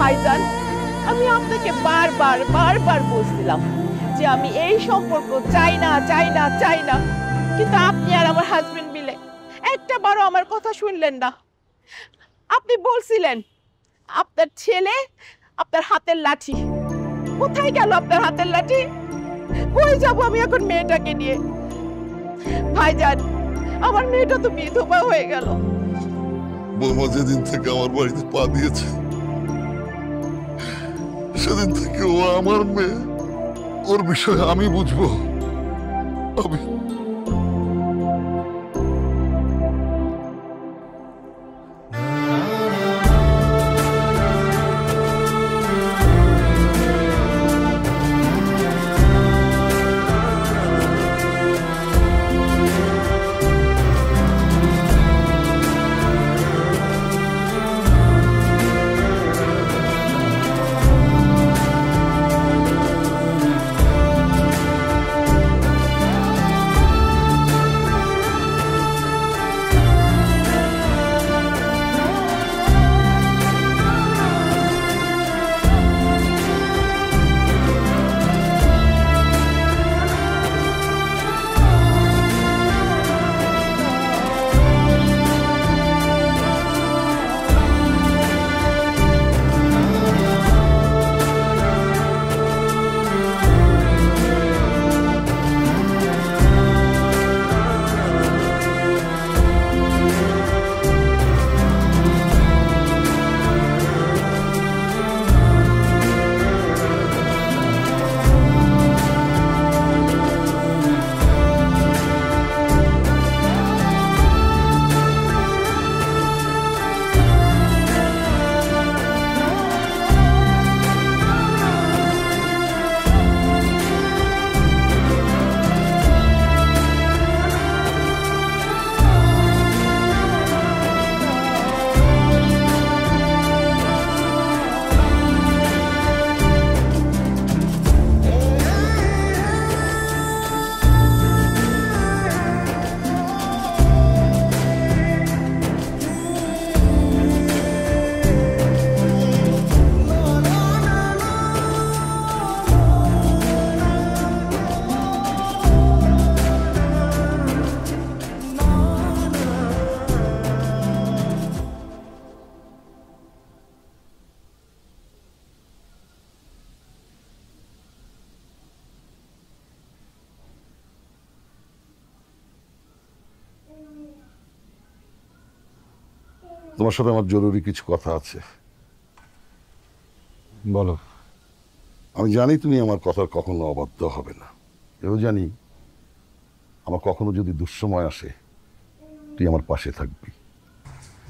ভাইজান, আমি আপনাকে বারবার বারবার বলছিলাম যে আমি এই সম্পর্ক চাই না চাই না চাই না, কিন্তু আপনি আর আমার হাজবেন্ড মিলে একটা বারও আমার কথা শুনলেন না। আপনি বলছিলেন আপনার ছেলে আপনার হাতের লাঠি। কোথায় গেল আপনার হাতের লাঠি? কই যাব আমি এখন মেয়েটাকে নিয়ে? ভাইজান, আমার মেয়েটা তো বিধবা হয়ে গেল। বৌমা যেদিন থেকে আমার বাড়িতে পা দিয়েছে সেদিন থেকে ও আমার মেয়ে, ওর বিষয়ে আমি বুঝবো। আমি তোমার সাথে আমার জরুরি কিছু কথা আছে। বলো। আমি জানি তুমি আমার কথার কখনো অবাধ্য হবে না, এও জানি আমার কখনো যদি দুঃসময় আসে তুই আমার পাশে থাকবি।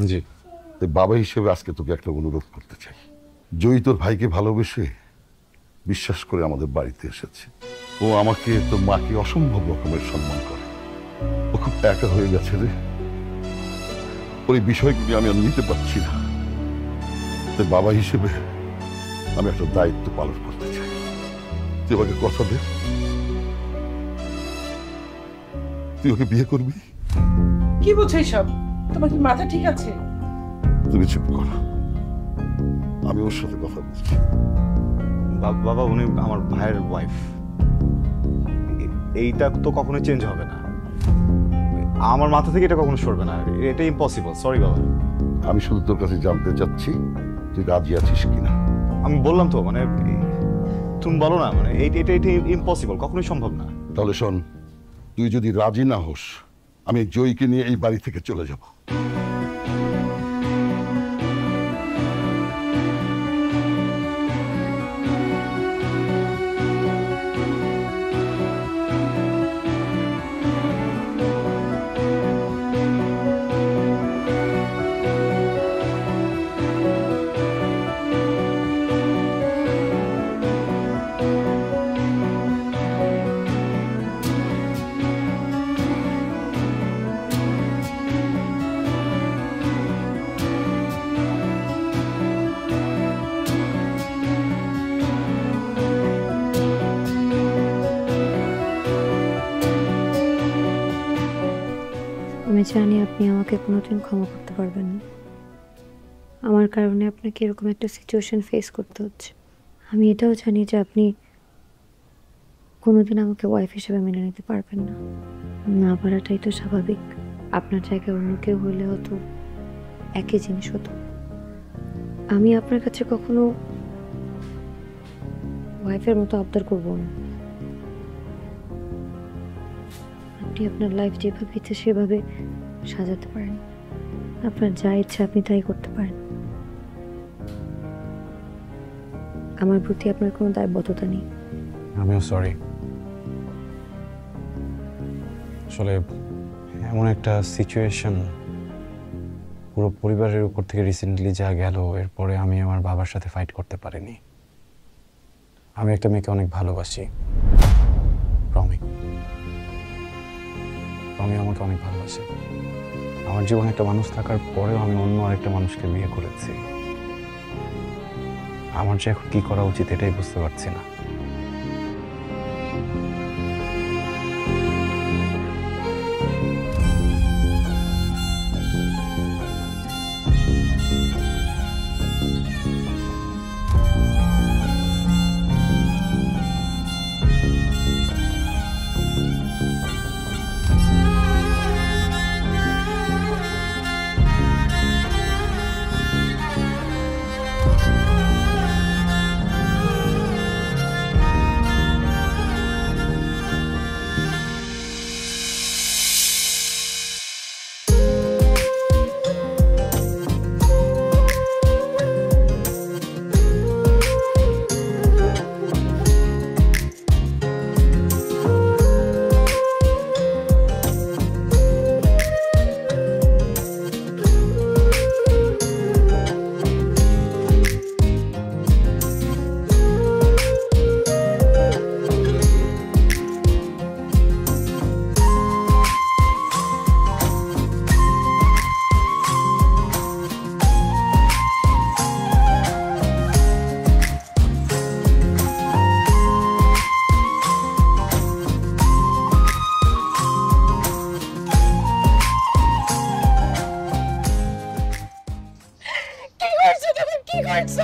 জি। তাই বাবা হিসেবে আজকে তোকে একটা অনুরোধ করতে চাই। জয়ী তোর ভাইকে ভালোবেসে বিশ্বাস করে আমাদের বাড়িতে এসেছে। ও আমাকে, তোর মাকে অসম্ভব রকমের সম্মান করে। ও খুব একা হয়ে গেছে রে, ওর এই বিষয়গুলি আমি আর নিতে পারছি না। তাই বাবা হিসেবে আমি একটা দায়িত্ব পালন করতে চাই। তুই আমাকে কথা দে, তুই ওকে বিয়ে করবি। কি বলছো এইসব? তোমার কি মাথা ঠিক আছে? তুমি চুপ করো, আমি ওর সাথে কথা বলছি। বাবা, উনি আমার ভাইয়ের ওয়াইফ। এইটা তো কখনো চেঞ্জ হবে না। আমার মাথা থেকে এটা কখনো সরবে না। এটা ইম্পসিবল। সরি বাবা। আমি শুধু তোর কাছে জানতে চাচ্ছি তুই রাজি আছিস কিনা। আমি বললাম তো, মানে তুমি বলো না, মানে এটা ইম্পসিবল, কখনোই সম্ভব না। তাহলে শোন, তুই যদি রাজি না হোস আমি জয়ীকে নিয়ে এই বাড়ি থেকে চলে যাব। আমি জানি আপনি আমাকে কোনোদিন ক্ষমা করতে পারবেন না, আমার কারণে আপনাকে এরকম একটা সিচুয়েশন ফেস করতে হচ্ছে। আমি এটাও জানি যে আপনি কোনোদিন আমাকে ওয়াইফ হিসেবে মেনে নিতে পারবেন না, না পারাটাই তো স্বাভাবিক। আপনার জায়গায় অন্য কেউ হলে হতো একই জিনিস হতো। আমি আপনার কাছে কখনো ওয়াইফের মতো আবদার করবো না। আপনি আপনার লাইফ যেভাবে ইচ্ছে সেভাবে সাজাতে পারেন, আপনার যা ইচ্ছা আপনি তাই করতে পারেন। আমার প্রতি আপনার কোনো দায়বদ্ধতা নেই। আমিও সরি। আসলে এমন একটা সিচুয়েশন পুরো পরিবারের উপর থেকে রিসেন্টলি যা গেল, এরপরে আমি আমার বাবার সাথে ফাইট করতে পারিনি। আমি একটা মেয়েকে অনেক ভালোবাসি, রমি। রমি আমাকে অনেক ভালোবাসে। আমার জীবনে একটা মানুষ থাকার পরেও আমি অন্য আরেকটা মানুষকে বিয়ে করেছি। আমার যে এখন কি করা উচিত এটাই বুঝতে পারছি না।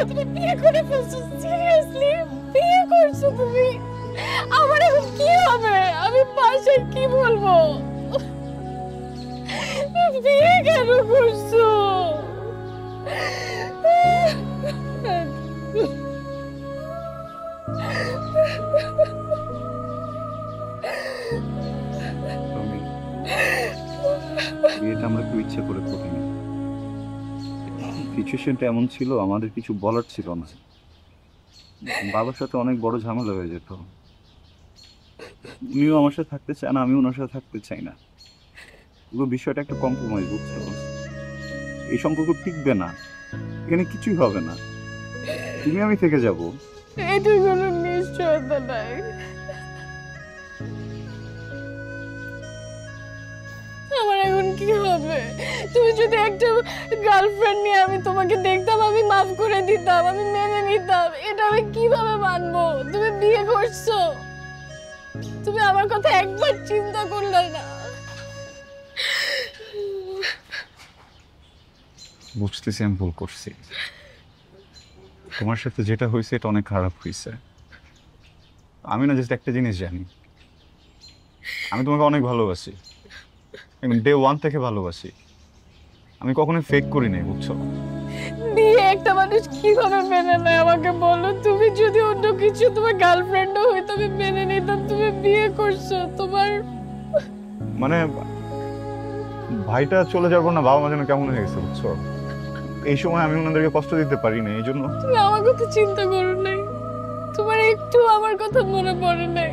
তুমি বিয়ে করে ফেলছো? সিরিয়াসলি বিয়ে করছো তুমি? আমার এখন কি হবে? আমি বাসায় কি বলবো? বিয়ে কেন করছো? বিয়েটা আমরা খুব ইচ্ছে করে করিনি। সিচুয়েশনটা এমন ছিল, আমাদের কিছু বলার ছিল না। বাবার সাথে অনেক বড় ঝামেলা হয়ে যেত। উনিও আমার সাথে থাকতে চায় না, আমিও ওনার সাথে থাকতে চাই না। পুরো বিষয়টা একটা কম্প্রোমাইজ, বুঝছো? এই সম্পর্ক টিকবে না, এখানে কিছুই হবে না। তুমি আমি থেকে যাব, এটার কোনো নিশ্চয়তা নাই। আমার এখন কি হবে? তুমি যদি একটা গার্লফ্রেন্ড নিয়ে আমি তোমাকে দেখতাম, আমি মাফ করে দিতাম, আমি মেনে নিতাম, এটা আমি কিভাবে মানবো? তুমি বিয়ে করছো, তুমি আমার কথা একবার চিন্তা করলে না? বুঝতেছি আমি ভুল করছি। তোমার সাথে যেটা হয়েছে এটা অনেক খারাপ হয়েছে। আমি না জাস্ট একটা জিনিস জানি, আমি তোমাকে অনেক ভালোবাসি, একদম ডে ওয়ান থেকে ভালোবাসি। আমি কখনো ফেক করি নাই, বুঝছো? বিয়ে একটা মানুষ কিভাবে মেনে নেয় আমাকে বলো। তুমি যদি অন্য কিছু তোমার গার্লফ্রেন্ডও হইতো আমি মেনে নিতাম, তুমি বিয়ে করছো। তোমার মানে ভাইটা চলে যাওয়ার পর না বাবা মা যেন কেমন হয়ে গেছে, বুঝছো? এই সময় আমি ওনাদেরকে কষ্ট দিতে পারি না, এই জন্য। তুমি আমার কথা চিন্তা করো নাই, তোমার একটু আমার কথা মনে পড়ে নাই।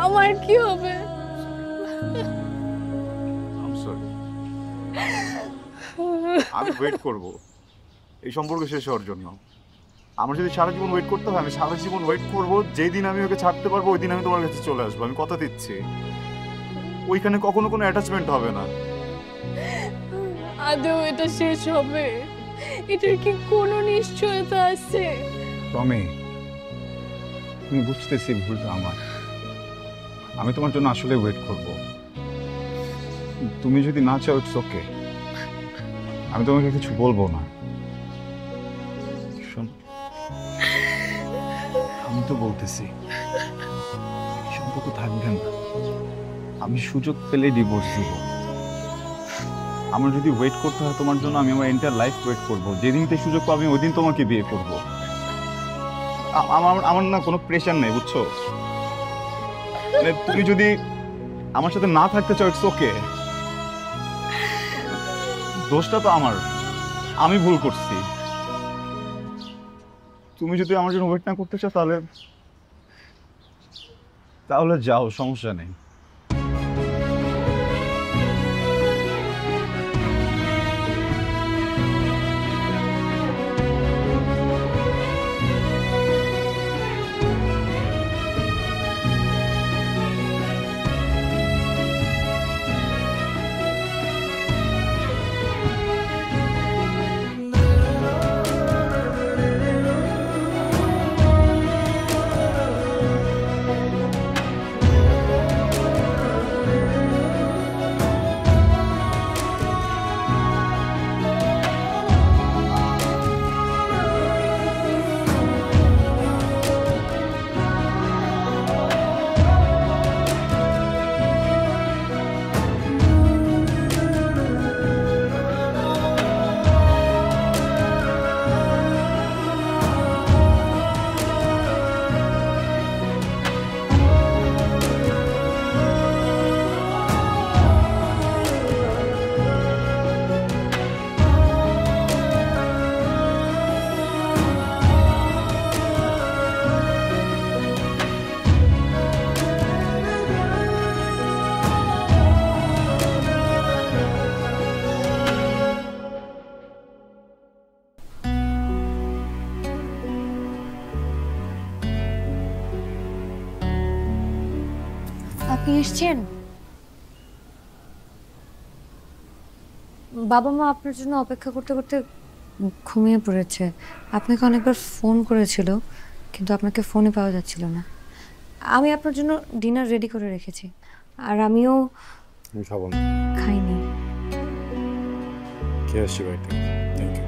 আমার কি হবে? আমি ওয়েট করব এই সম্পর্ক শেষ হওয়ার জন্য। আমার যদি সারা জীবন ওয়েট করতে হয়, আমি সারা জীবন ওয়েট করব। যেই দিন আমি ওকে ছাড়তে পারবো ওই দিন আমি তোমার কাছে চলে আসবো, আমি কথা দিচ্ছি। ওইখানে কখনো কোনো অ্যাটাচমেন্ট হবে না। আদৌ এটা শেষ হবে? এটার কি কোনো নিশ্চয়তা আছে? রমি, তুমি বুঝতেছি ভুলটা আমার। আমি তোমার জন্য আসলে ওয়েট করব। তুমি যদি না চাও ইটস ওকে, আমি তোমাকে কিছু বলবো না। শোন, আমি তো বলতেছি সম্পর্ক থাকবে না, আমি সুযোগ পেলে ডিভোর্স দিব। আমার যদি ওয়েট করতে হয় তোমার জন্য, আমি আমার এন্টার লাইফ ওয়েট করবো। যেদিন থেকে সুযোগ পাবো আমি ওই দিন তোমাকে বিয়ে করবো। আমার না কোনো প্রেশার নেই, বুঝছো? মানে তুমি যদি আমার সাথে না থাকতে চাও, ইটস ওকে। দোষটা তো আমার, আমি ভুল করছি। তুমি যদি আমার জন্য ওয়েট না করতে চাও তাহলে যাও, সমস্যা নেই। আপনি এসছেন? বাবা মা আপনার জন্য অপেক্ষা করতে করতে ঘুমিয়ে পড়েছে। আপনাকে অনেকবার ফোন করেছিল, কিন্তু আপনাকে ফোনে পাওয়া যাচ্ছিল না। আমি আপনার জন্য ডিনার রেডি করে রেখেছি, আর আমিও খাবো না, খাইনি। খেয়ে আসছি বাড়িতে। Thank you.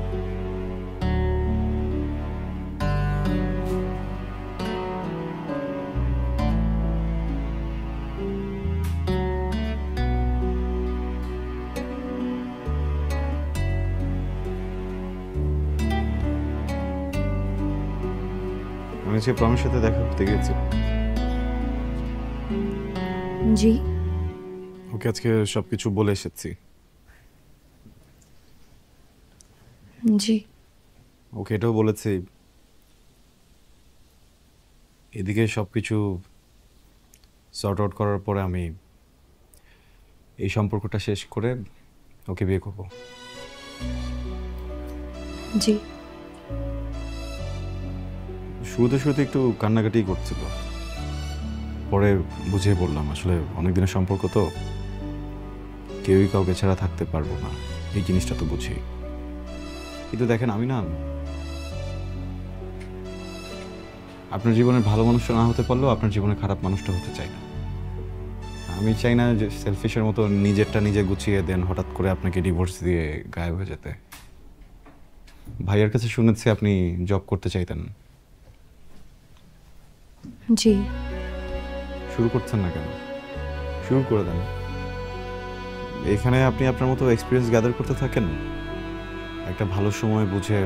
আমি যে প্রমের সাথে দেখা করতে গেছি, জি। ওকে আজকে সবকিছু বলে এসেছি। জি। ওকে এটাও বলেছি এদিকে সবকিছু সর্ট আউট করার পরে আমি এই সম্পর্কটা শেষ করে ওকে বিয়ে করব। জি। শুরুতে একটু কান্নাকাটি করছিল, পরে বুঝিয়ে বললাম আসলে অনেকদিনের সম্পর্ক তো, কেউই কাউকে ছাড়া থাকতে পারবো না, এই জিনিসটা তো বুঝি। কিন্তু দেখেন, আমি না আপনার জীবনের ভালো মানুষটা না হতে পারলেও আপনার জীবনে খারাপ মানুষটা হতে চাই না। আমি চাই না যে সেলফিশের মতো নিজেরটা নিজে গুছিয়ে দেন হঠাৎ করে আপনাকে ডিভোর্স দিয়ে গায়েব হয়ে যেতে। ভাইয়ের কাছে শুনেছি আপনি জব করতে চাইতেন। জি। শুরু করছেন না কেন? শুরু করে দেন। এখানে আপনি আপনার মতো এক্সপিরিয়েন্স গ্যাদার করতে থাকেন, একটা ভালো সময় বুঝে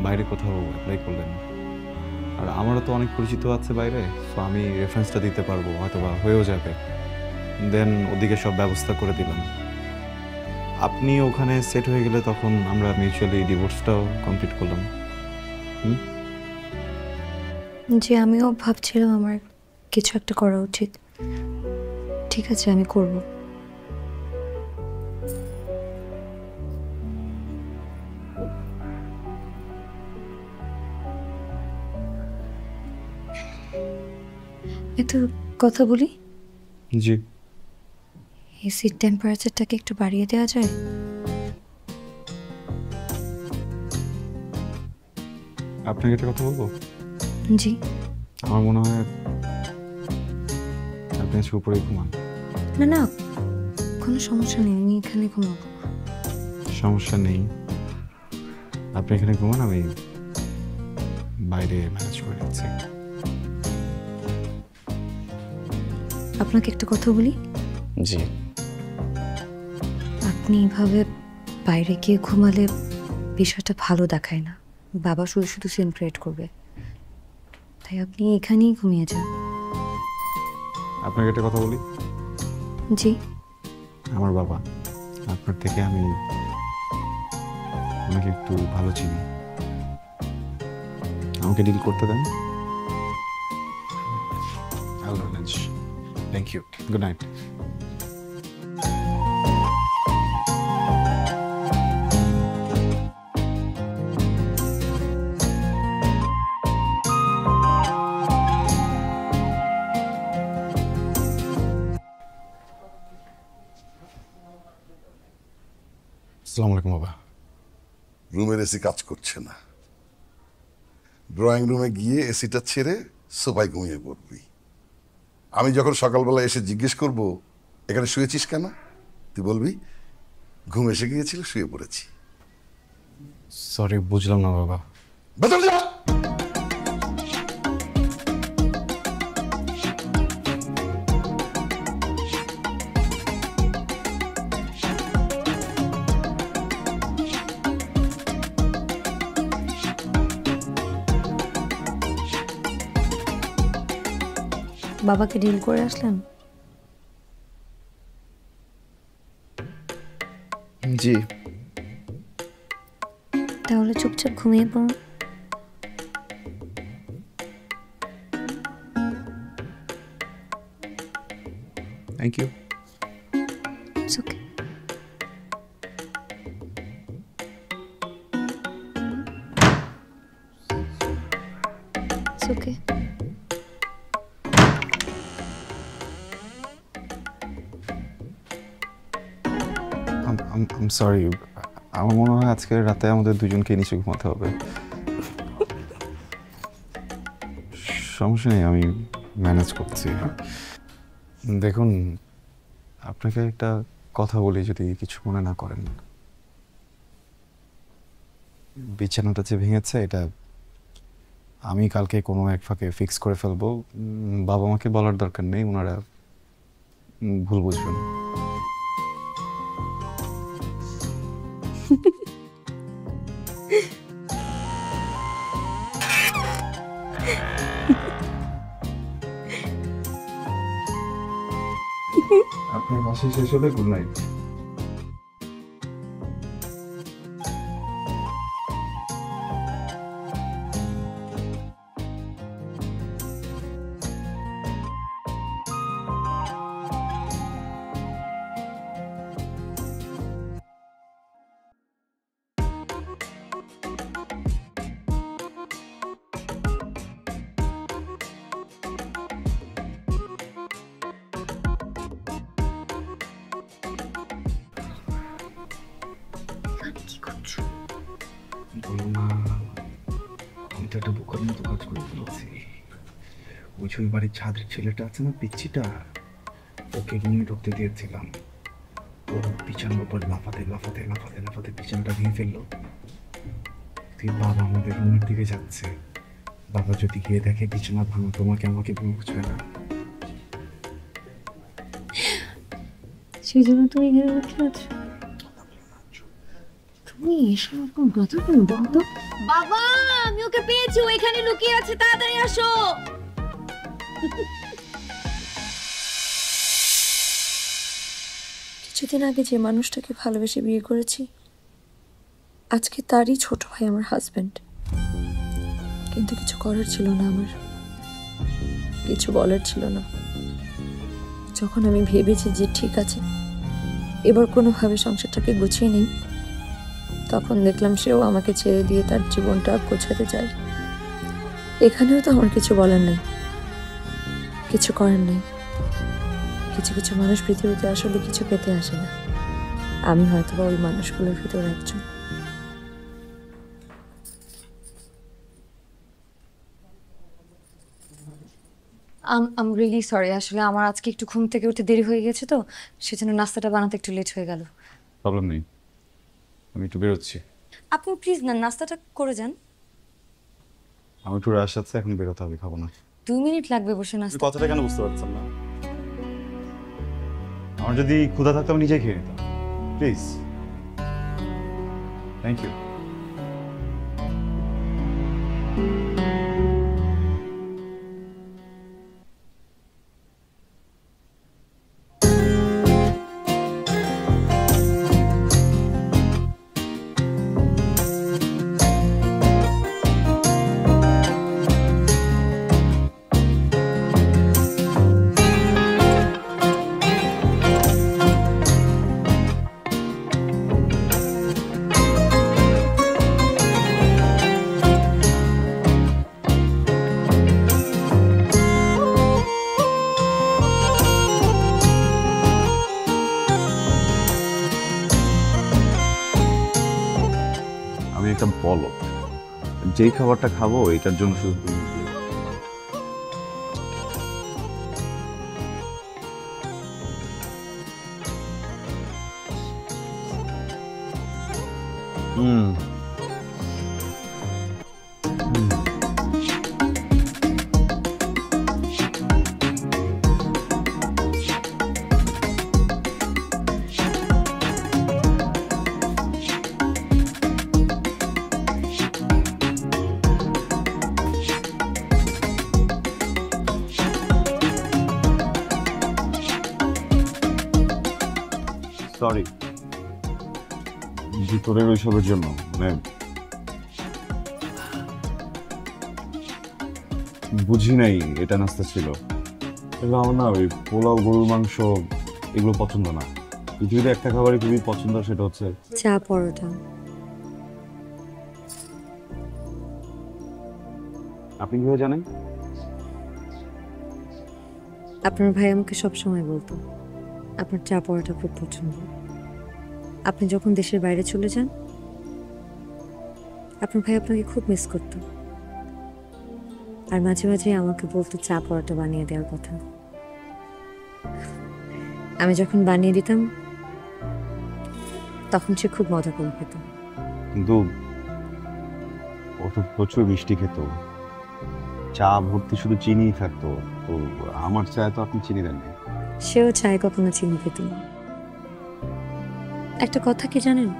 বাইরে কোথাও অ্যাপ্লাই করলেন। আর আমারও তো অনেক পরিচিত আছে বাইরে, সো আমি রেফারেন্সটা দিতে পারবো, হয়তো বা হয়েও যাবে। দেন ওদিকে সব ব্যবস্থা করে দিলাম। আপনি ওখানে সেট হয়ে গেলে তখন আমরা মিউচুয়ালি ডিভোর্সটাও কমপ্লিট করলাম। জি, আমিও ভাবছিলাম আমার কিছু একটা করা উচিত। ঠিক আছে, আমি করব। একটু কথা বলি। জি। এসির টেম্পারেচারটাকে একটু বাড়িয়ে দেওয়া যায়? আপনাকে একটা কথা বলবো? জি। আমার মনে হয় আপনি আজকে উপরে ঘুমান। না না, কোনো সমস্যা নেই, আমি এখানে ঘুমাবো। সমস্যা নেই, আপনি এখানে ঘুমান, আমি বাইরে ম্যানেজ করে নিচ্ছি। আপনাকে একটা কথা বলি, জি। আপনি এইভাবে বাইরে গিয়ে ঘুমালে বিষয়টা ভালো দেখায় না, বাবা শুধু শুধু সিন ক্রিয়েট করবে, তাই আপনি এখানেই ঘুমিয়ে যান। আপনাকে একটা কথা বলি, জি। আমার বাবা আপনার থেকে আমি ওনাকে একটু ভালো চিনি, আমাকে ডিল করতে দেন। Hello lunch, thank you, good night. আসসালামু আলাইকুম বাবা। রুমের এসি কাজ করছে না, ড্রয়িং রুমে গিয়ে এসিটা ছেড়ে সোফায় ঘুমিয়ে পড়বি। আমি যখন সকালবেলা এসে জিজ্ঞেস করব এখানে শুয়েছিস কেন, তুই বলবি ঘুম এসে গিয়েছিল, শুয়ে পড়েছি। সরি, বুঝলাম না বাবা। ভেতরে যা। বাবাকে ডিল করে আসলেন? জি। তাহলে চুপচাপ ঘুমিয়ে পড়ুন। Thank you. It's okay. It's okay. I'm sorry, আমার মনে হয় আজকে রাতে আমাদের দুজনকে নিচে ঘুমাতে হবে। সমস্যা নেই, আমি ম্যানেজ করছি। দেখুন, আপনাকে একটা কথা বলি, যদি কিছু মনে না করেন। বিছানাটা যে ভেঙেছে এটা আমি কালকে কোনো এক ফাঁকে ফিক্স করে ফেলবো। বাবা মাকে বলার দরকার নেই, ওনারা ভুল বুঝবেন। আপনার মাসে শেষ হলে গুড নাইট। বলো না, আমি তো একটা বোকার মতো কাজ করে ফেলেছি। ওই যে ওই বাড়ির ছাদের ছেলেটা আছে না, পিচ্ছিটা, ওকে রুমে ঢুকতে দিয়েছিলাম। ও বিছানার উপর লাফাতে লাফাতে লাফাতে লাফাতে বিছানাটা ভেঙে ফেললো। তুই বাবা আমাদের রুমের দিকে যাচ্ছে, বাবা যদি গিয়ে দেখে বিছানা ভাঙা, তোমাকে আমাকে বুঝবে না। সেই জন্য তুমি এখানে বসে আছো? তুমি এসব কোন কথা কেন বলতো? বাবা, আমি ওকে পেয়েছি, ও এখানে লুকিয়ে আছে, তাড়াতাড়ি আসো। কিছুদিন আগে যে মানুষটাকে ভালোবেসে বিয়ে করেছি, আজকে তারই ছোট ভাই আমার হাজবেন্ড। কিন্তু কিছু করার ছিল না, আমার কিছু বলার ছিল না। যখন আমি ভেবেছি যে ঠিক আছে, এবার কোনোভাবে সংসারটাকে গুছিয়ে নিই, তখন দেখলাম সেও আমাকে ছেড়ে দিয়ে তার জীবনটা গোছাতে চায়। এখানেও তো আমার কিছু বলার নেই, কিছু করার নেই। কিছু কিছু মানুষ পৃথিবীতে আসলে কিছু পেতে আসে না। আমি হয়তো বা ওই মানুষগুলোর ভিতর একজন। আম রিয়েলি সরি, আসলে আমার আজকে একটু ঘুম থেকে উঠতে দেরি হয়ে গেছে, তো সেজন্য নাস্তাটা বানাতে একটু লেট হয়ে গেল। প্রবলেম নেই, আমি একটু বেরোচ্ছি। আপনি প্লিজ না নাস্তাটা করে যান। আমি একটু রাশ আছে, এখন বেরোতে হবে, খাবো না। 2 মিনিট লাগবে বসে নাস্তা। কথাটা কেন বুঝতে পারছেন না? আমার যদি ক্ষুধা থাকতো আমি নিজে খেয়ে নিতাম। প্লিজ। Thank you. আমি একটা বলদ, যেই খাবারটা খাবো এটার জন্য শুধু তুমি সরি ভিতরের ওইসবের জন্য, মানে বুঝি নাই এটা নাস্তা ছিল। এগুলো আমার না ওই পোলাও, গরুর মাংস এগুলো পছন্দ না। পৃথিবীতে একটা খাবারই খুবই পছন্দ, সেটা হচ্ছে চা পরোটা। আপনি কিভাবে জানেন? আপনার ভাই আমাকে সবসময় বলতো আপনার চা পরোটা খুব পছন্দ। আপনি যখন দেশের বাইরে চলে যান আপনার ভাই আপনাকে খুব মিস করত, আর মাঝে মাঝে আমাকে বলতো চা পরোটা বানিয়ে দেওয়ার কথা। আমি যখন বানিয়ে দিতাম তখন সে খুব মজা করে খেত। কিন্তু ও তো প্রচুর মিষ্টি খেত, চা ভর্তি শুধু চিনিই থাকতো। তো আমার চায় তো আপনি চিনি দেন না। সেও চায় কখনো চিনি খেত না। একটা কথা কি জানেন,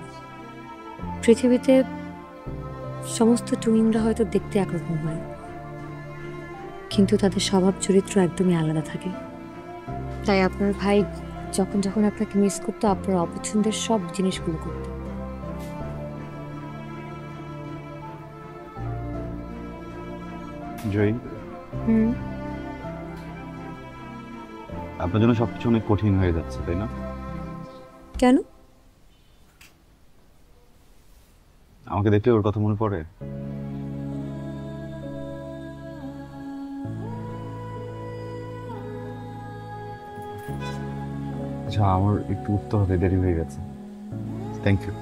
পৃথিবীতে সমস্ত টুইনরা হয়তো দেখতে একরকম হয়, কিন্তু তাদের স্বভাব চরিত্র একদমই আলাদা থাকে। তাই আপনার ভাই যখন যখন আপনাকে মিস করতো আপনার অপছন্দের সব জিনিসগুলো করতো। জয়ী, আপনার জন্য সবকিছু অনেক কঠিন হয়ে যাচ্ছে, তাই না? কেন? আমাকে দেখলে ওর কথা মনে পড়ে? আচ্ছা, আমার একটু উঠতে হবে, দেরি হয়ে গেছে। Thank you.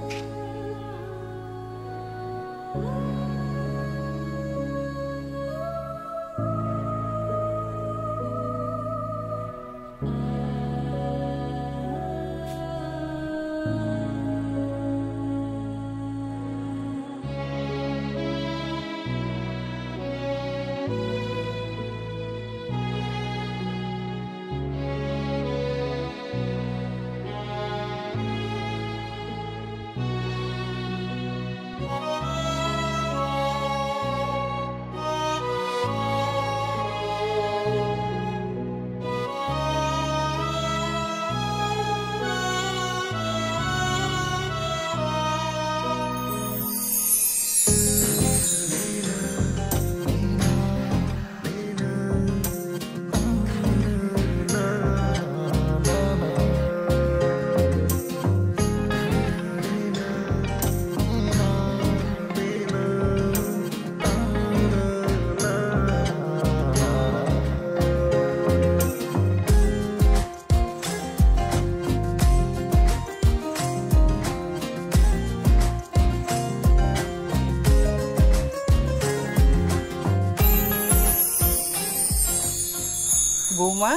বৌমা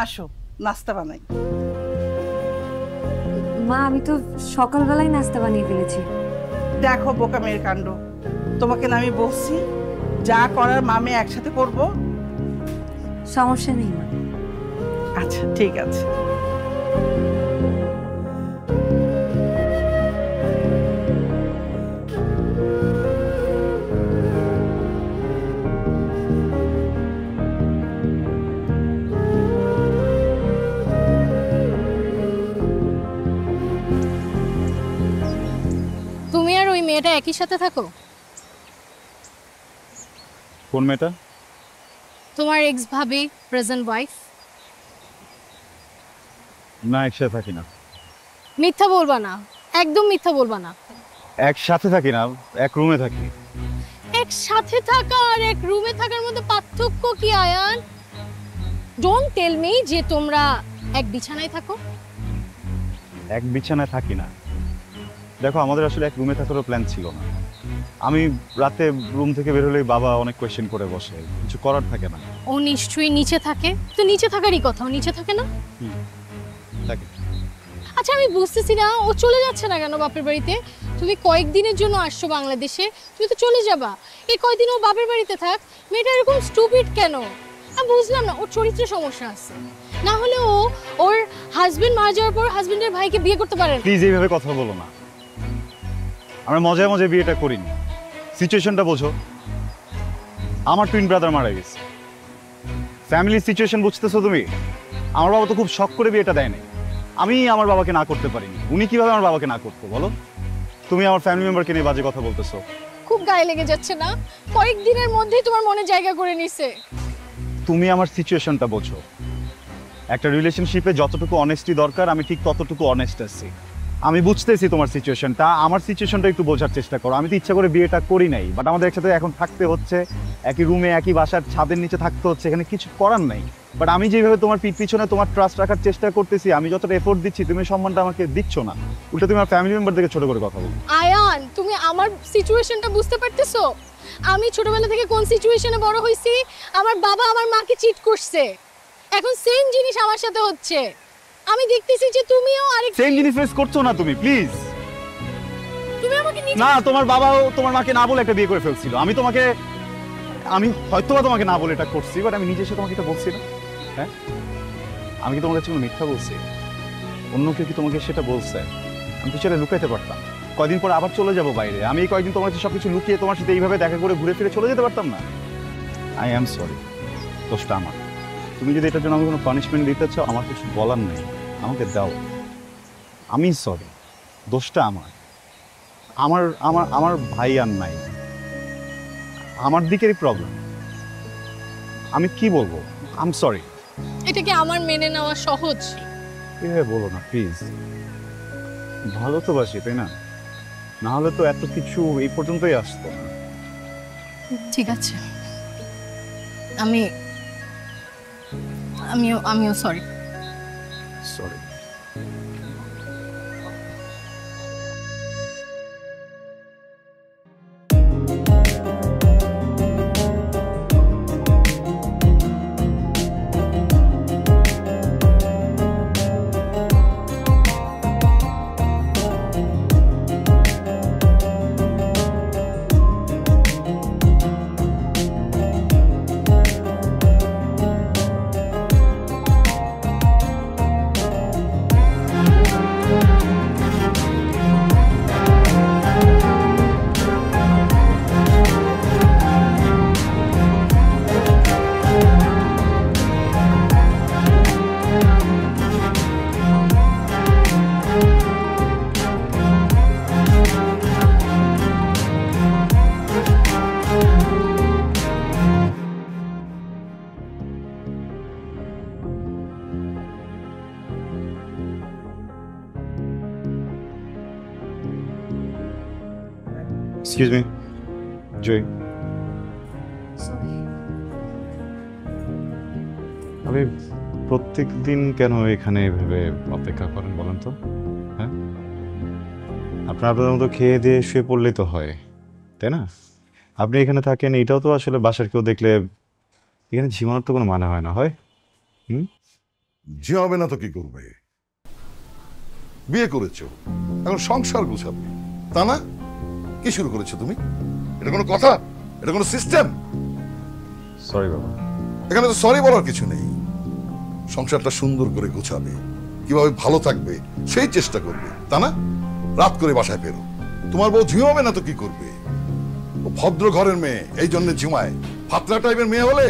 আসো, নাস্তা বানাই। মা, আমি তো সকালবেলায় নাস্তা বানিয়ে ফেলেছি। দেখো বোকা মেয়ের কাণ্ড, তোমাকে না আমি বলছি যা করার মামে একসাথে করব। সমস্যা নেই মা। আচ্ছা ঠিক আছে। তুমি আর ওই মেয়েটা একই সাথে থাকো? কোন মেয়েটা? তোমার এক্স ভাবি, প্রেজেন্ট ওয়াইফ। না, একসাথে থাকি না। মিথ্যা বলবা না, একদম মিথ্যা বলবা না। একসাথে থাকি না, এক রুমে থাকি। একসাথে থাকা আর এক রুমে থাকার মধ্যে পার্থক্য কি আয়ান? ডোন্ট টেল মি যে তোমরা এক বিছানায় থাকো। এক বিছানায় থাকি না। দেখো, আমাদের আসলে এক রুমে থাকারও প্ল্যান ছিল না। আমি রাতে রুম থেকে বের হলেই বাবা অনেক কোয়েশ্চেন করে বসে, কিছু করার থাকে না। ও নিশ্চয়ই নিচে থাকে, তো নিচে থাকারই কথা, ও নিচে থাকে না? থাকে। আচ্ছা আমি বুঝতেছি না, ও চলে যাচ্ছে না কেন বাপের বাড়িতে? তুমি কয়েকদিনের জন্য আসছো বাংলাদেশে, তুমি তো চলে যাবা। এই কয়েকদিন ও বাপের বাড়িতে থাক। মেয়েটা এরকম স্টুপিড কেন? আমি বুঝলাম না, ওর চরিত্রে সমস্যা আছে। না হলে ও ওর হাজবেন্ড মারা যাওয়ার পর হাজবেন্ডের ভাইকে বিয়ে করতে পারে না। প্লিজ এইভাবে কথা বলো না। আমরা মজায় মজায় বিয়েটা করিনি। সিচুয়েশনটা বোঝো। আমার টুইন ব্রাদার মারা গেছে। ফ্যামিলির সিচুয়েশন বুঝতেছো তুমি? আমার বাবা তো খুব শখ করে বিয়েটা দেয় নাই। আমি আমার বাবাকে না করতে পারিনি। উনি কিভাবে আমার বাবাকে না করতো বলো? তুমি আমার ফ্যামিলি মেম্বারকে নিয়ে বাজে কথা বলতেছো। খুব গায়ে লেগে যাচ্ছে না? কয়েকদিনের মধ্যেই তোমার মনে জায়গা করে নিছে। তুমি আমার সিচুয়েশনটা বোঝো। একটা রিলেশনশিপে যতটুকু অনেস্টি দরকার আমি ঠিক ততটুকু অনেস্ট আছি। আমি বুঝতেছি তোমার সিচুয়েশনটা, আমার সিচুয়েশনটা একটু বোঝার চেষ্টা করো। আমি তো ইচ্ছা করে বিয়েটা করি নাই, বাট আমাদের একসাথে এখন থাকতে হচ্ছে, একই রুমে একই বাসার ছাদের নিচে থাকতে হচ্ছে, এখানে কিছু করার নাই। বাট আমি যেভাবে তোমার পিছনে তোমার ট্রাস্ট রাখার চেষ্টা করতেছি, আমি যতটা এফোর্ট দিচ্ছি, তুমি সম্মানটা আমাকে দিচ্ছ না। উল্টো তুমি আমার ফ্যামিলি মেম্বারদেরকে ছোট করে কথা বলো। আয়ান, তুমি আমার সিচুয়েশনটা বুঝতে পারতেছো? আমি ছোটবেলা থেকে কোন সিচুয়েশনে বড় হইছি? আমার বাবা আমার মাকে চিট করছে, এখন সেম জিনিস আমার সাথে হচ্ছে। আমি দেখতেছি যে তুমিও আরেক সেম জিনিস ফেস করছো না তুমি, প্লিজ। তুমি আমাকে না, তোমার বাবাও তোমার মাকে না বলে একটা বিয়ে করে ফেলছিল। আমি হয়তোবা তোমাকে না বলে এটা করছি, বাট আমি নিজে এসে তোমাকে এটা বলছি না। হ্যাঁ, আমি কি তোমার কাছে কোনো মিথ্যা বলছি? অন্য কেউ কি তোমাকে সেটা বলছে? আমি তো সেটা লুকাইতে পারতাম। কয়দিন পর আবার চলে যাব বাইরে। আমি এই কয়েকদিন তোমার কাছে সবকিছু লুকিয়ে তোমার সাথে এইভাবে দেখা করে ঘুরে ফিরে চলে যেতে পারতাম না? আই অ্যাম সরি, দোষটা আমার। তুমি যদি এটার জন্য আমি কোনো পানিশমেন্ট দিতে চাও, আমার কিছু বলার নেই, আমাকে দাও। আমি সরি, দোষটা আমার। আমার আমার আমার ভাই আর নাই, আমার দিকেরই প্রবলেম। আমি কি বলবো? I am sorry. এটাকে আমার মেনে নেওয়া সহজ? এভাবে বলো না প্লিজ। ভালো তো বাসি, তাই না? না হলে তো এত কিছু এই পর্যন্তই আসতো না। ঠিক আছে, আমিও সরি। সরি। এক্সকিউজ মি, জয়। আপনি প্রত্যেক দিন কেন এখানে এভাবে অপেক্ষা করেন বলেন তো? হ্যাঁ, আপনার মতো খেয়ে দিয়ে শুয়ে পড়লেই তো হয়, তাই না? আপনি এখানে থাকেন, এটাও তো আসলে বাসার কেউ দেখলে এখানে ঝিমানোর তো কোনো মানে হয় না, হয়? ঝিমাবে না তো কি করবে? বিয়ে করেছো, এখন সংসার গুছাবে, তা না? কি শুরু করেছো তুমি? এটা কোনো কথা? এটা কোনো সিস্টেম? সরি বাবা। এখানে তো সরি বলার কিছু নেই। সংসারটা সুন্দর করে গোছাবে, কিভাবে ভালো থাকবে সেই চেষ্টা করবে, তা না? রাত করে বাসায় ফেরো। তোমার বউ ঝিমাবে না তো কি করবে? ও ভদ্র ঘরের মেয়ে, এই জন্য ঝিমায়। ফাতরা টাইপের মেয়ে হলে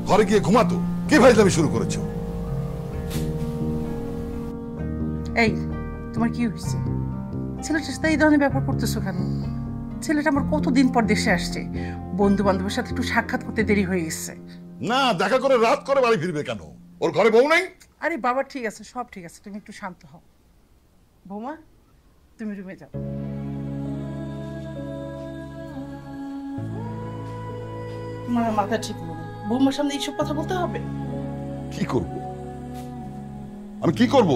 ঘরে গিয়ে ঘুমাতো। কি ফাইজলামি শুরু করেছো? এই তোমার কি হয়েছে? ছেলেটার সাথে এই ধরনের ব্যাপার করতেছো কেন? ছেলেটা আমার কতদিন পর দেশে আসছে, বন্ধু বান্ধবের সাথে একটু সাক্ষাৎ করতে দেরি হয়ে গেছে। না, দেখা করে রাত করে বাড়ি ফিরবে কেন? ওর ঘরে বউ নেই? আরে বাবা ঠিক আছে, সব ঠিক আছে, তুমি একটু শান্ত হও। বৌমা তুমি রুমে যাও। তোমার মাথা ঠিক নেই, বৌমার সামনে এইসব কথা বলতে হবে? কি করব আমি? কি করব?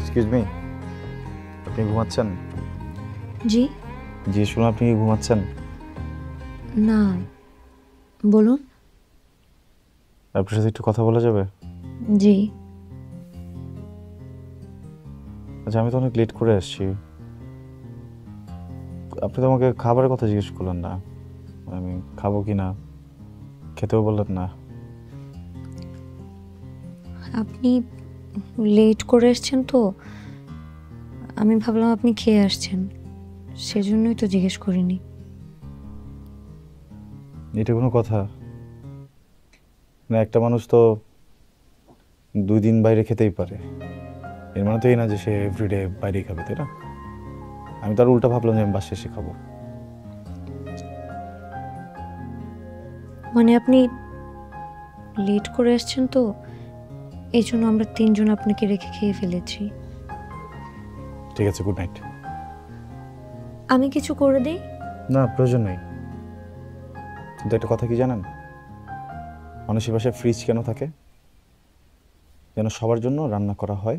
এক্সকিউজ মি, আপনি ঘুমাচ্ছেন? জি জি শুনুন, আপনি কি ঘুমাচ্ছেন? না, বলুন। আপনার সাথে একটু কথা বলা যাবে? জি। আচ্ছা, আমি তো অনেক লেট করে আসছি। আপনি তো আমাকে খাবারের কথা জিজ্ঞেস করলেন না, আমি খাবো কি না, খেতেও বললেন না। আপনি লেট করে এসছেন তো, আমি ভাবলাম আপনি খেয়ে আসছেন, সেজন্যই তো জিজ্ঞেস করিনি। এটা কোনো কথা না? একটা মানুষ তো 2 দিন বাইরে খেতেই পারে, এর মানে তো এই না যে সে এভরিডে বাইরেই খাবে, তাই না? আমি তার উল্টা ভাবলাম যে আমি বাসায় এসে খাবো। মানে আপনি লেট করে এসছেন তো, এই জন্য আমরা 3 জন আপনাকে রেখে খেয়ে ফেলেছি। ঠিক আছে, গুড নাইট। আমি কিছু করে দিই? না, প্রয়োজন নেই। কিন্তু একটা কথা কি জানেন, মানুষের বাসায় ফ্রিজ কেন থাকে? যেন সবার জন্য রান্না করা হয়,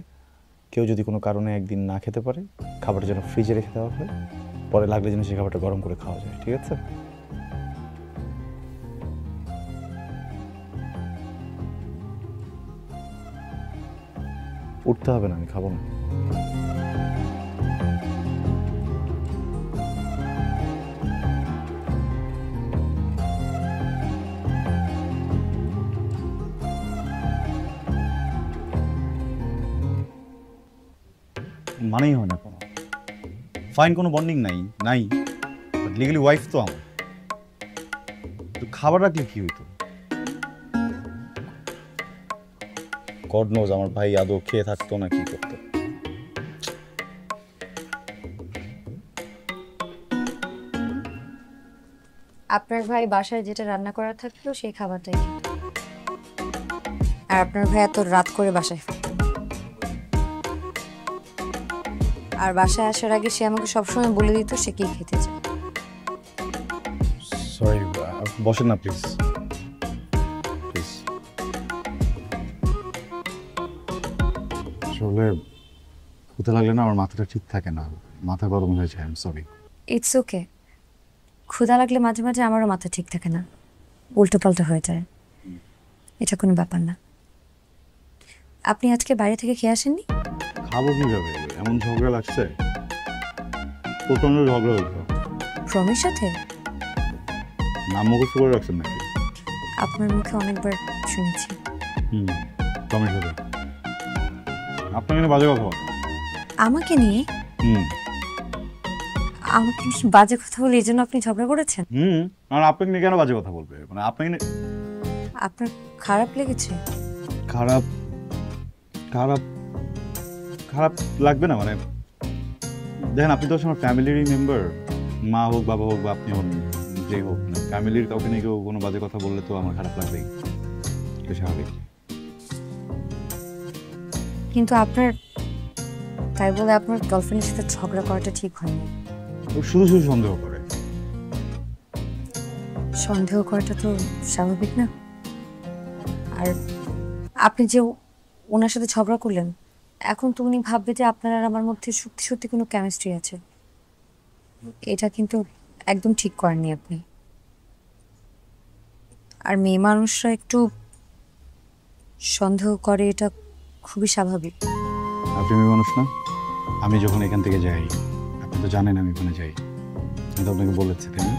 কেউ যদি কোনো কারণে একদিন না খেতে পারে, খাবারটা যেন ফ্রিজে রেখে দেওয়া হয়, পরে লাগলে যেন সেই খাবারটা গরম করে খাওয়া যায়। ঠিক আছে? উঠতে হবে না, আমি খাবো না। মানেই হয় না কোনো ফাইন, কোনো বন্ডিং নাই, বাট লিগালি ওয়াইফ তো আমার। তো খাবার রাখলে কি হইতো? গড নোজ আমার ভাই আদৌ খেয়ে থাকতো না কি করতো। আপনার ভাই বাসায় যেটা রান্না করা থাকলো সেই খাবারটাই খেত, আর আপনার ভাই এত রাত করে বাসায় ফিরত। আর বাসায় আসার আগে সে আমাকে সবসময় বলে দিত সে কি খেতে চায়। সরি, বসেন না প্লিজ। প্লিজ। আসলে ক্ষুধা লাগলে না আমার মাথাটা ঠিক থাকে না, মাথা গরম হয়ে যায়। I am sorry. It's okay. ক্ষুধা লাগলে মাঝে মাঝে আমারও মাথা ঠিক থাকে না, উল্টো পাল্টা হয়ে যায়। এটা কোনো ব্যাপার না। আপনি আজকে বাইরে থেকে খেয়ে আসেননি? খাবো কিভাবে? এমন ঝগড়া লাগছে, প্রচন্ড ঝগড়া হয়েছে। প্রমের সাথে? নাম মুখস্থ করে রাখছেন নাকি? আপনার মুখে অনেকবার শুনেছি। প্রমের সাথে আপনার এখানে বাজে কথা বল। আমাকে নিয়ে? আমাকে নিয়ে বাজে কথা বলে এই জন্য আপনি ঝগড়া করেছেন? আর আপনাকে নিয়ে কেন বাজে কথা বলবে? মানে আপনাকে নিয়ে আপনার খারাপ লেগেছে? খারাপ খারাপ খারাপ লাগবে না? মানে দেখেন, আপনি তো আমার ফ্যামিলিরই মেম্বার। মা হোক, বাবা হোক, বা আপনি হন, যে হোক না, ফ্যামিলির কাউকে নিয়ে কেউ কোনো বাজে কথা বললে তো আমার খারাপ লাগবেই, এটা স্বাভাবিক। কিন্তু আপনার তাই বলে আপনার গার্লফ্রেন্ডের সাথে ঝগড়া করাটা ঠিক হয়নি। ও শুধু শুধু সন্দেহ করে। সন্দেহ করাটা তো স্বাভাবিক না? আর আপনি যে ওনার সাথে ঝগড়া করলেন, এখন তো উনি ভাববে যে আপনার আর আমার মধ্যে সত্যি সত্যি কোনো কেমিস্ট্রি আছে। এটা কিন্তু একদম ঠিক করেননি আপনি। আর মেয়ে মানুষরা একটু সন্দেহ করে, এটা খুবই স্বাভাবিক। আপনি মেয়ে মানুষ না? আমি যখন এখান থেকে যাই, আপনি তো জানেন আমি ওখানে যাই, আমি তো আপনাকে বলেছি, তাই না?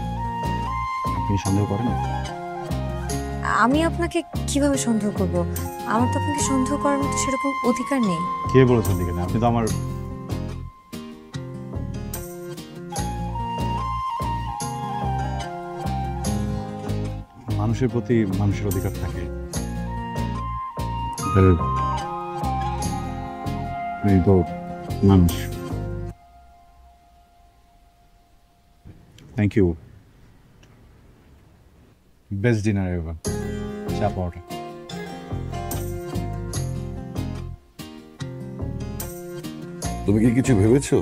আপনি সন্দেহ করেন না? আমি আপনাকে কিভাবে সন্দেহ করব? আমার তো আপনাকে সন্দেহ করার মতো সেরকম অধিকার নেই। কে বলেছেন দিকে না? আপনি তো আমার মানুষের প্রতি মানুষের অধিকার থাকে। আপনি তো মানুষ। Thank you. Best dinner ever. চা পাওয়াটা। তুমি কি কিছু ভেবেছো?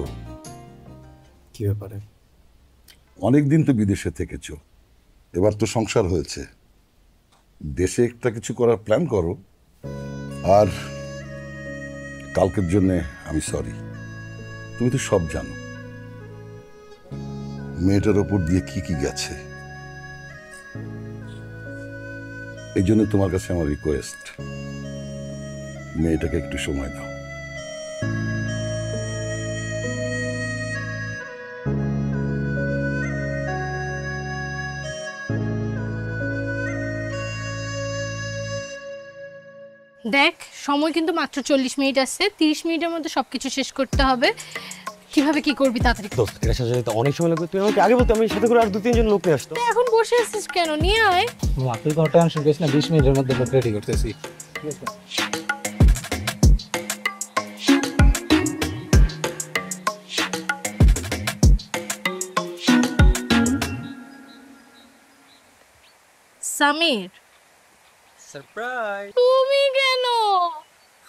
কি ব্যাপারে? অনেকদিন তো বিদেশে থেকেছো, এবার তো সংসার হয়েছে, দেশে একটা কিছু করার প্ল্যান করো। আর কালকের জন্য আমি সরি। তুমি তো সব জানো মেয়েটার ওপর দিয়ে কি কি গেছে। এই জন্য তোমার কাছে আমার রিকোয়েস্ট, মেয়েটাকে একটু সময় দাও। দেখ, সময় কিন্তু মাত্র 40 মিনিট আছে, 30 মিনিটের মধ্যে সবকিছু শেষ করতে হবে। কিভাবে কি করবি তাড়াতাড়ি? দোস্ত, এটা সাজাতে তো অনেক সময় লাগবে। তুই আমাকে আগে বলতে আমি সাথে করে আর 2-3 জন লোক নিয়ে আসতো। তুই এখন বসে আছিস কেন? নিয়ে আয়। তুই কোনো টেনশন করিস না, 20 মিনিটের মধ্যে লোক রেডি করতেছি। সামির, সারপ্রাইজ! তুমি কেন?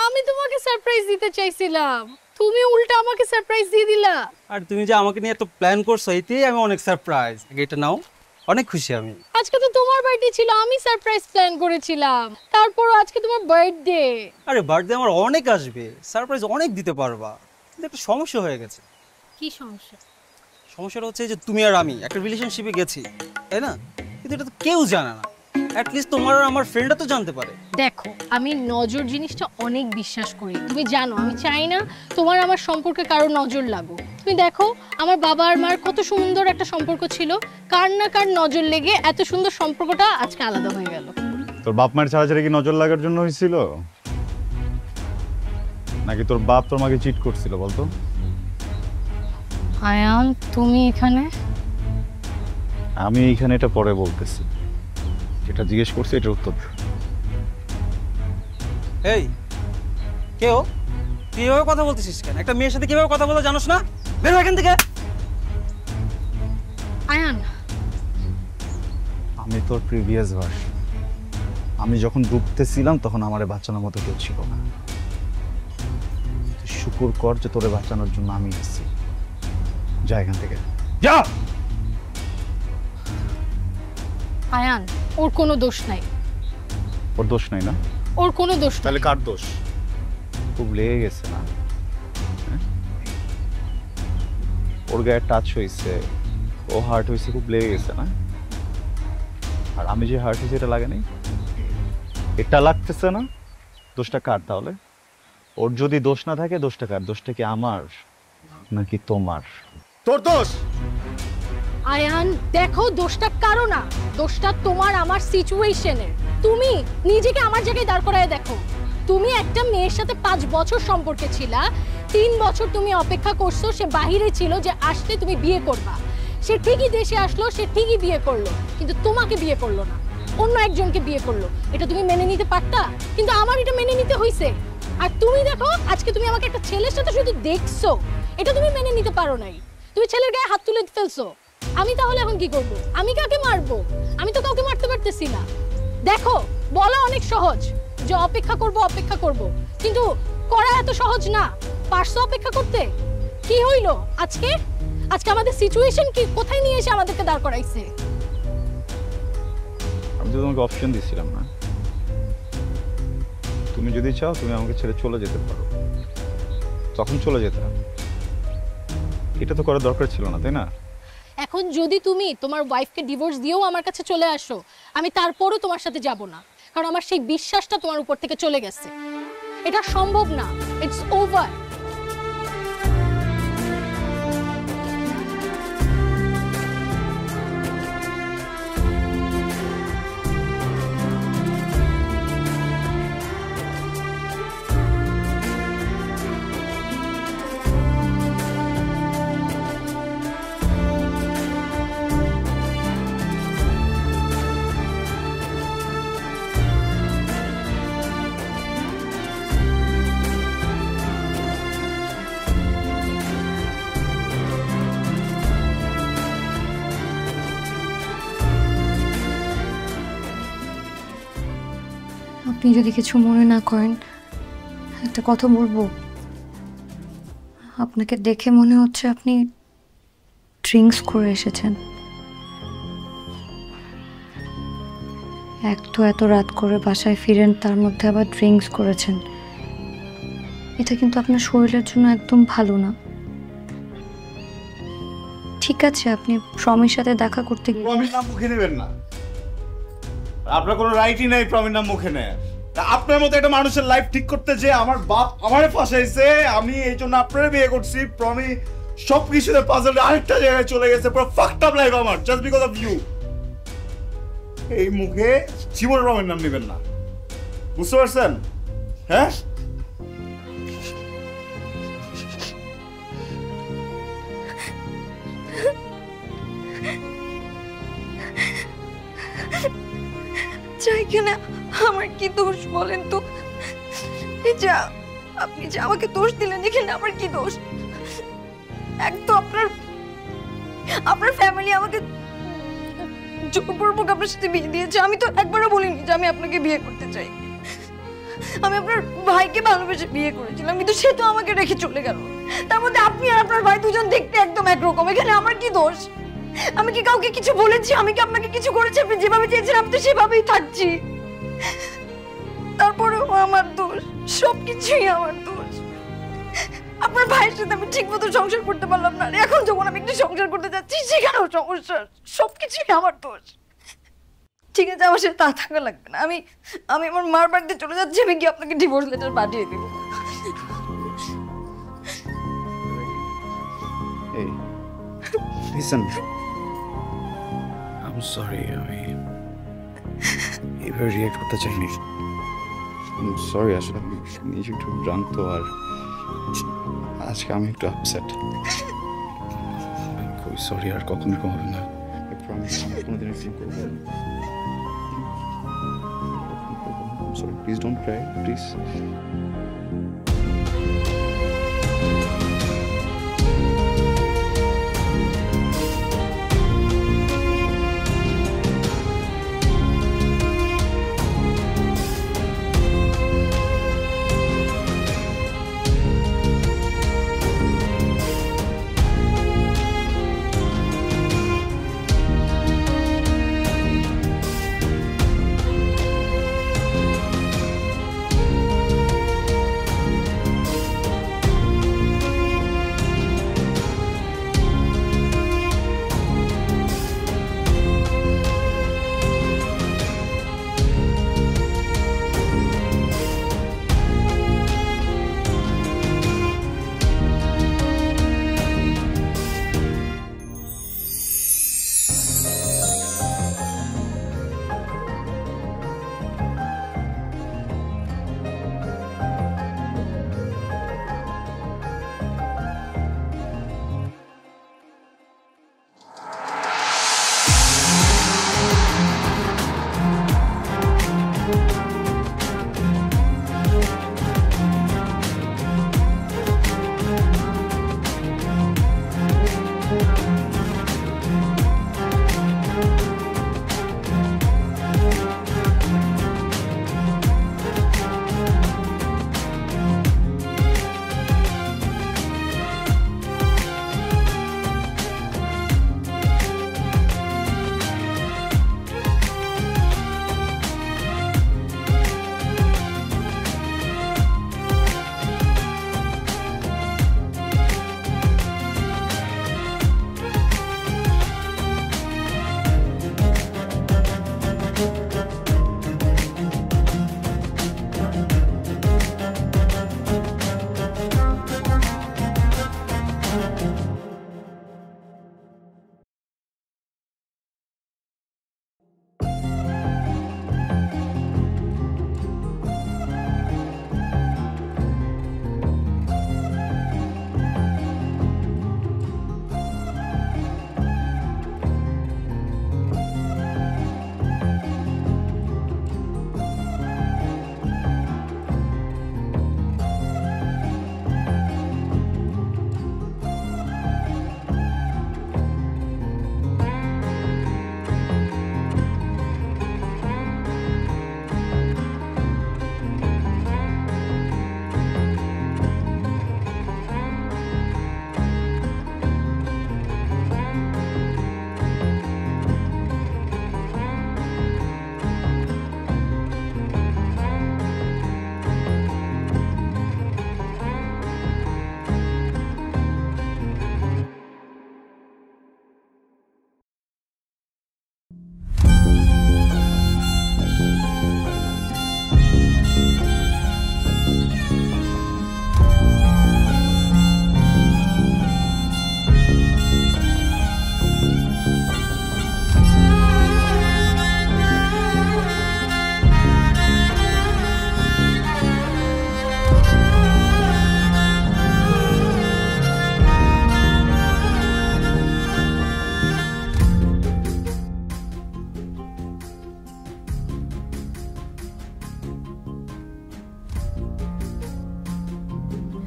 আমি তোমাকে সারপ্রাইজ দিতে চাইছিলাম, তুমি উল্টা আমাকে সারপ্রাইজ দিয়ে দিলা। আর তুমি যে আমাকে নিয়ে এত প্ল্যান করছো, এতেই আমি অনেক সারপ্রাইজ। এটা নাও, অনেক খুশি আমি। আজকে তো তোমার বার্থডে ছিল, আমি সারপ্রাইজ প্ল্যান করেছিলাম, তারপর আজকে তোমার বার্থডে। আরে বার্থডে আমার অনেক আসবে, সারপ্রাইজ অনেক দিতে পারবা, কিন্তু একটা সমস্যা হয়ে গেছে। কি সমস্যা? সমস্যাটা হচ্ছে যে তুমি আর আমি একটা রিলেশনশিপে গেছি, তাই না? কিন্তু এটা তো কেউ জানে না। অ্যাটলিস্ট তোমার আর আমার ফ্রেন্ডরা তো জানতে পারে। দেখো, আমি নজর জিনিসটা অনেক বিশ্বাস করি, তুমি জানো। আমি চাই না তোমার আমার সম্পর্কে কারো নজর লাগুক। তুমি দেখো, আমার বাবা আর মার কত সুন্দর একটা সম্পর্ক ছিল, কার না কার নজর লেগে এত সুন্দর সম্পর্কটা আজকে আলাদা হয়ে গেল। তোর বাপ মায়ের ছাড়াছাড়ি কি নজর লাগার জন্য হয়েছিল, নাকি তোর বাপ তোর মাকে চিট করছিল বলতো? আয়ান, তুমি এখানে? আমি এইখানে এটা পরে বলতেছি, যেটা জিজ্ঞেস করছি এটার উত্তর। এই কেউ তুই এভাবে কথা বলতেছিস কেন? একটা মেয়ের সাথে কিভাবে কথা বলে জানোস না? বের হ এখান থেকে। আয়ান, আমি তোর প্রিভিয়াস ভার্সন। আমি যখন ডুবতেছিলাম তখন আমারে বাঁচানোর মতো কেউ ছিল না। শুকুর কর যে তোরে বাঁচানোর জন্য আমি এসেছি। যা এখান থেকে, যা। আয়ান, ওর কোনো দোষ নাই। ওর দোষ নাই না? ওর কোনো দোষ নাই। তাহলে কার দোষ? খুব লেগে গেছে না? হ্যাঁ? ওর গায়ে টাচ হয়েছে, ও হার্ট হয়েছে, খুব লেগে গেছে না? আর আমি যে হার্ট হয়েছে এটা লাগে নাই? এটা লাগতেছে না? দোষটা কার তাহলে? ওর যদি দোষ না থাকে দোষটা কার? দোষটা কি আমার নাকি তোমার? তোর দোষ। আয়ান দেখো, দোষটা কারো না, দোষটা তোমার আমার সিচুয়েশনের। তুমি নিজেকে আমার জায়গায় দাঁড় করায় দেখো। তুমি একটা মেয়ের সাথে 5 বছর সম্পর্কে ছিলা, 3 বছর তুমি অপেক্ষা করছো, সে বাহিরে ছিল যে আসলে তুমি বিয়ে করবা। সে ঠিকই দেশে আসলো, সে ঠিকই বিয়ে করলো, কিন্তু তোমাকে বিয়ে করলো না, অন্য একজনকে বিয়ে করলো। এটা তুমি মেনে নিতে পারতা, কিন্তু আমার এটা মেনে নিতে হইছে। আর তুমি দেখো, আজকে তুমি আমাকে একটা ছেলের সাথে শুধু দেখছো, এটা তুমি মেনে নিতে পারো নাই। তুমি ছেলের গায়ে হাত তুলে ফেলছো। আমি তাহলে এখন কি করব? আমি কাকে মারবো? আমি তো কাউকে মারতে পারতেছি না। দেখো, বলা অনেক সহজ যে অপেক্ষা করব অপেক্ষা করব, কিন্তু করা এত সহজ না। পারছো অপেক্ষা করতে? কি হইলো আজকে? আজকে আমাদের সিচুয়েশন কি কোথায় নিয়ে এসে আমাদেরকে দাঁড় করাইছে? আমি তো তোমাকে অপশন দিয়েছিলাম না? তুমি যদি চাও তুমি আমাকে ছেড়ে চলে যেতে পারো, তখন চলে যেতে। এটা তো করার দরকার ছিল না, তাই না? এখন যদি তুমি তোমার ওয়াইফকে ডিভোর্স দিয়েও আমার কাছে চলে আসো, আমি তারপরও তোমার সাথে যাব না, কারণ আমার সেই বিশ্বাসটা তোমার উপর থেকে চলে গেছে। এটা সম্ভব না। It's over. আপনি যদি কিছু মনে না করেন, একটা কথা বলবো। আপনাকে দেখে মনে হচ্ছে আপনি ড্রিঙ্কস করে এসেছেন। এক তো এত রাত করে বাসায় ফিরেন, তার মধ্যে আবার ড্রিঙ্কস করেছেন। এটা কিন্তু আপনার শরীরের জন্য একদম ভালো না। ঠিক আছে, আপনি প্রমির সাথে দেখা করতে গিয়ে প্রমির নাম মুখে নেবেন না। আপনার কোনো রাইটই নাই প্রমির নাম মুখে নেয়। আপনার মতো একটা মানুষের লাইফ ঠিক করতে যে আমার বাপ আমারে ফাঁসাইছে, আমি এই জন্য আপনারে বিয়ে করছি। প্রমি সব কিছুতে পাজল আরেকটা জায়গায় চলে গেছে, পুরো ফাকড আপ লাইফ আমার, জাস্ট বিকজ অফ ইউ। এই মুখে জীবনের প্রমির নাম নেবেন না, বুঝতে পারছেন? হ্যাঁ, চাই কিনা আমার কি দোষ বলেন তো? এই যে আপনি যে আমাকে দোষ দিলেন, এখানে আমার কি দোষ? এক তো আপনার ফ্যামিলি আমাকে জোরপূর্বক আপনার সাথে বিয়ে দিয়েছে। আমি তো একবারও বলিনি যে আমি আপনাকে বিয়ে করতে চাই। আমি আপনার ভাইকে ভালোবেসে বিয়ে করেছিলাম, কিন্তু সে তো আমাকে রেখে চলে গেল। তার মধ্যে আপনি আর আপনার ভাই দুজন দেখতে একদম একরকম। এখানে আমার কি দোষ? আমি কি কাউকে কিছু বলেছি? আমি কি আপনাকে কিছু করেছি? আপনি যেভাবে চেয়েছিলেন আমি তো সেভাবেই থাকছি। তারপরেও আমার দোষ, সবকিছুই আমার দোষ। আপনার ভাইয়ের সাথে আমি ঠিক মতো সংসার করতে পারলাম না, এখন যখন আমি একটু সংসার করতে যাচ্ছি সেখানেও সমস্যা। সবকিছুই আমার দোষ। ঠিক আছে, আমার সাথে তা থাকা লাগবে না। আমি আমার মার বাড়িতে চলে যাচ্ছি। আমি কি আপনাকে ডিভোর্স লেটার পাঠিয়ে দেবো? এই লিসেন, আই এম সরি, আমি এভাবে রিয়েক্ট করতে চাইনি। সরি, আসলে আমি নিজে একটু জানত, আর আজকে আমি একটু আপসেট। খুবই সরি, আর কখনো এরকম হবে না। প্রমিস আমি কোনোদিন এরকম করবো না। Sorry, please don't Cry, please.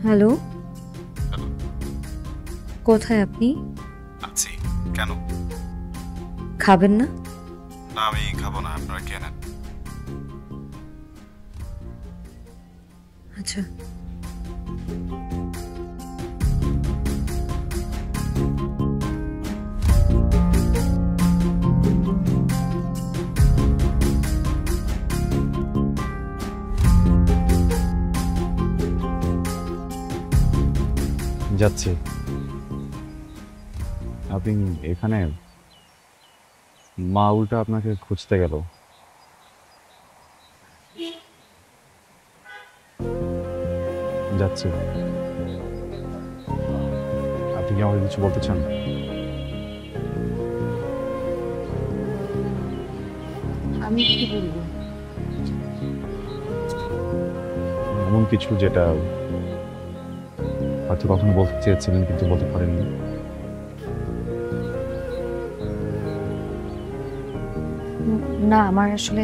Hello, কোথায় আপনি? আছি। কেন? খাবেন না? না, আমি খাবো না, আপনারা কেনেন। আচ্ছা। যাচ্ছি। আপনি এখানে? মা উল্টা আপনাকে খুঁজতে গেল। যাচ্ছি। আপনি কি আমাকে কিছু বলতে চান? আমি কি বলবো? এমন কিছু যেটা হয়তো কখনো বলতে চেয়েছিলেন কিন্তু বলতে পারেননি। না, আমার আসলে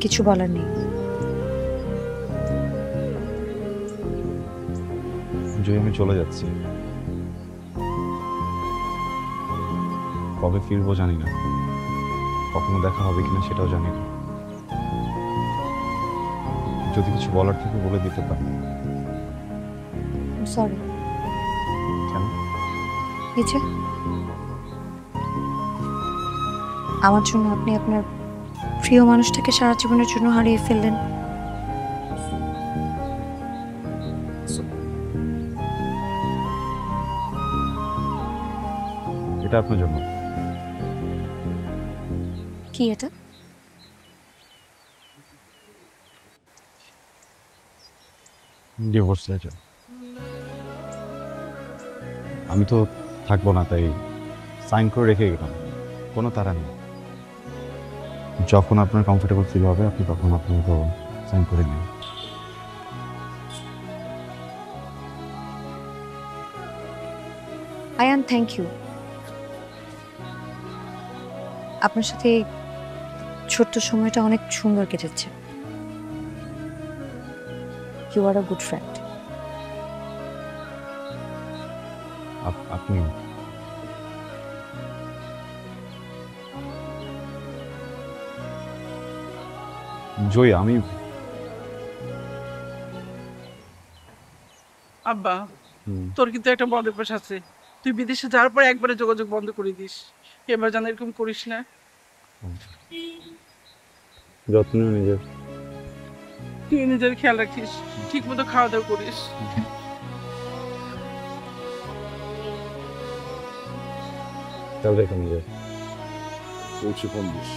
কিছু বলার নেই। জয়, আমি চলে যাচ্ছি। কবে ফিরবো জানি না, কখনো দেখা হবে কিনা সেটাও জানি না। যদি কিছু বলার থেকে বলে দিতে পারি। সরি। কেন? নিচে আমার জন্য আপনি আপনার প্রিয় মানুষটাকে সারা জীবনের জন্য হারিয়ে ফেললেন। এটা আপনার জন্য। কি এটা? Divorce letter. আমি তো থাকবো না, তাই সাইন করে রেখে গেলাম। কোনো তাড়া নেই, যখন আপনার কমফোর্টেবল ফিল হবে আপনি তখন আপনাকে সাইন করে নিন। Ayaan, thank you. আপনার সাথে এই ছোট্ট সময়টা অনেক সুন্দর কেটেছে। You are a good friend. আপনি জয়, আমি আব্বা, তোর কিন্তু একটা বড় অভ্যাস আছে। তুই বিদেশে যাওয়ার পরে একবারে যোগাযোগ বন্ধ করে দিস। এবার যেন এরকম করিস না। যত্ন নিজের। তুই নিজের খেয়াল রাখিস, ঠিক মতো খাওয়া দাওয়া করিস। খেয়াল রেখে নিজের। পৌঁছে ফোন দিস।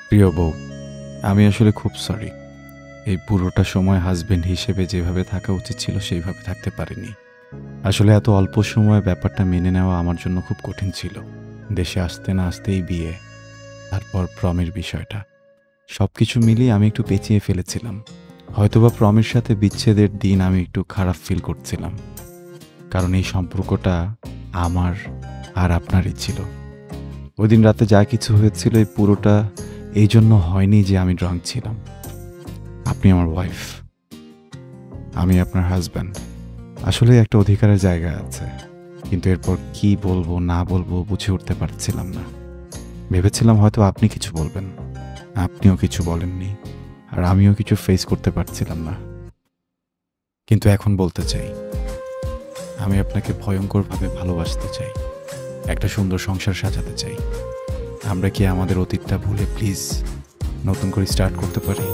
প্রিয় বউ, আমি আসলে খুব সরি। এই পুরোটা সময় হাজবেন্ড হিসেবে যেভাবে থাকা উচিত ছিল সেইভাবে থাকতে পারিনি। আসলে এত অল্প সময়ে ব্যাপারটা মেনে নেওয়া আমার জন্য খুব কঠিন ছিল। দেশে আসতে না আসতেই বিয়ে, তারপর প্রমের বিষয়টা, সব কিছু মিলিয়ে আমি একটু পেঁচিয়ে ফেলেছিলাম। হয়তোবা প্রমের সাথে বিচ্ছেদের দিন আমি একটু খারাপ ফিল করছিলাম, কারণ এই সম্পর্কটা আমার আর আপনারই ছিল। ওই দিন রাতে যা কিছু হয়েছিল এই পুরোটা এই জন্য হয়নি যে আমি ড্রাঙ্ক ছিলাম। আপনি আমার ওয়াইফ, আমি আপনার হাজব্যান্ড। আসলে একটা অধিকারের জায়গা আছে, কিন্তু এরপর কি বলবো না বলবো বুঝে উঠতে পারছিলাম না। ভেবেছিলাম হয়তো আপনি কিছু বলবেন, আপনিও কিছু বলেননি, আর আমিও কিছু ফেস করতে পারছিলাম না। কিন্তু এখন বলতে চাই, আমি আপনাকে ভয়ঙ্করভাবে ভালোবাসতে চাই, একটা সুন্দর সংসার সাজাতে চাই। আমরা কি আমাদের অতীতটা ভুলে প্লিজ নতুন করে স্টার্ট করতে পারি?